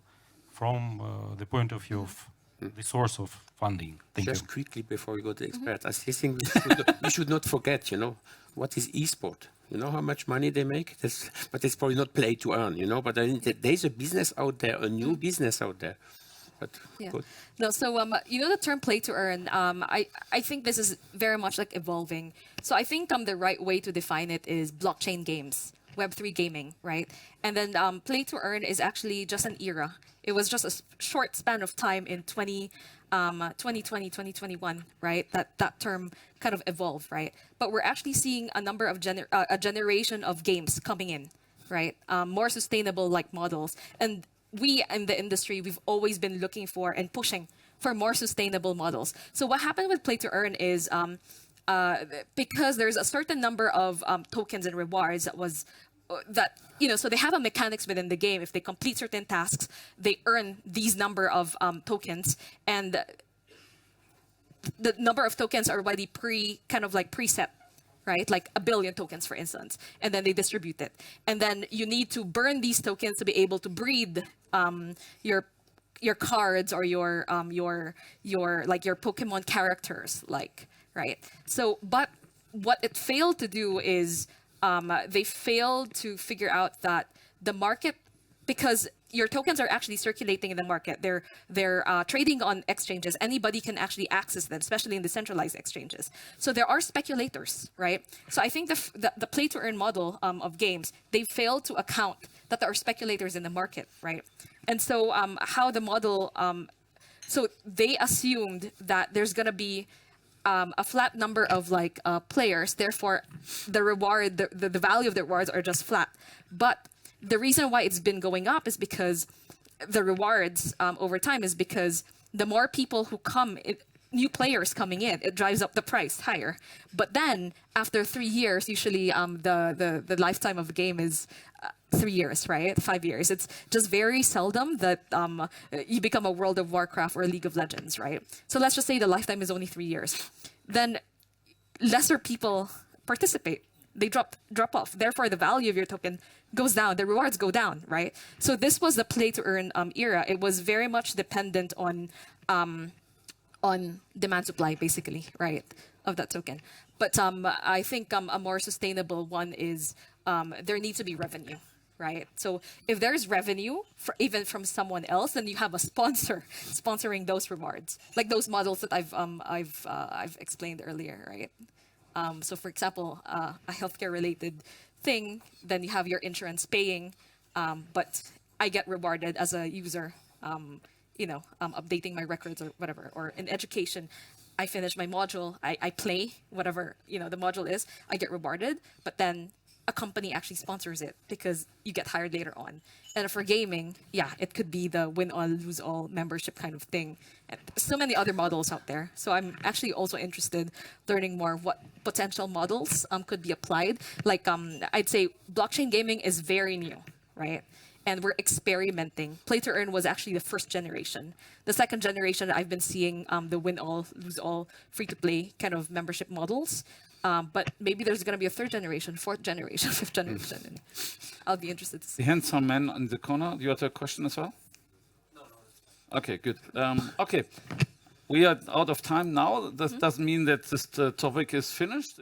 from the point of view of the source of funding? Just quickly before we go to the expert, I think we should not forget, what is e-sport? You know how much money they make? But it's probably not play to earn, but there's a business out there, a new business out there. But good. No, so the term play to earn, I think this is very much like evolving. So I think the right way to define it is blockchain games, Web3 gaming, right? And then play to earn is actually just an era. It was just a short span of time in 2020, 2021, right? That term kind of evolved, right? But we're actually seeing a number of a generation of games coming in, right? More sustainable like models. And we in the industry, we've always been looking for and pushing for more sustainable models. So what happened with play to earn is because there's a certain number of tokens and rewards so they have a mechanics within the game. If they complete certain tasks, they earn these number of tokens, and the number of tokens are already preset, right? Like 1 billion tokens, for instance, and then they distribute it. And then you need to burn these tokens to be able to breed your cards or your Pokemon characters, right? So, but what it failed to do is they failed to figure out that the market, because your tokens are actually circulating in the market. They're trading on exchanges. Anybody can actually access them, especially in the centralized exchanges. So there are speculators, right? So I think the play to earn model of games, they failed to account that there are speculators in the market, right? And so how the model, so they assumed that there's gonna be a flat number of players, therefore the reward, the value of the rewards are just flat. But the reason why it's been going up is because the rewards over time is because the more people who come, new players coming in, it drives up the price higher. But then after 3 years, usually the lifetime of the game is 3 years, right? 5 years. It's just very seldom that you become a World of Warcraft or a League of Legends, right? So let's just say the lifetime is only 3 years. Then lesser people participate. They drop off. Therefore, the value of your token goes down. The rewards go down, right? So this was the play to earn era. It was very much dependent on demand supply, basically, right, of that token. But I think a more sustainable one is there needs to be revenue, right? So if there's revenue even from someone else, then you have a sponsor sponsoring those rewards, like those models that I've explained earlier, right? So for example, a healthcare related thing, then you have your insurance paying, but I get rewarded as a user, updating my records or whatever. Or in education, I finish my module, I play whatever, the module is, I get rewarded, but then a company actually sponsors it because you get hired later on. And for gaming, yeah, it could be the win all, lose all membership kind of thing. And so many other models out there. So I'm actually also interested learning more what potential models could be applied. Like I'd say blockchain gaming is very new, right? And we're experimenting. Play to earn was actually the first generation. The second generation, I've been seeing the win all, lose all, free to play kind of membership models. But maybe there's going to be a third generation, fourth generation, fifth generation. And I'll be interested to see. The handsome man in the corner. You had a question as well? No. Okay, good. Okay, we are out of time now. That doesn't mean that this topic is finished.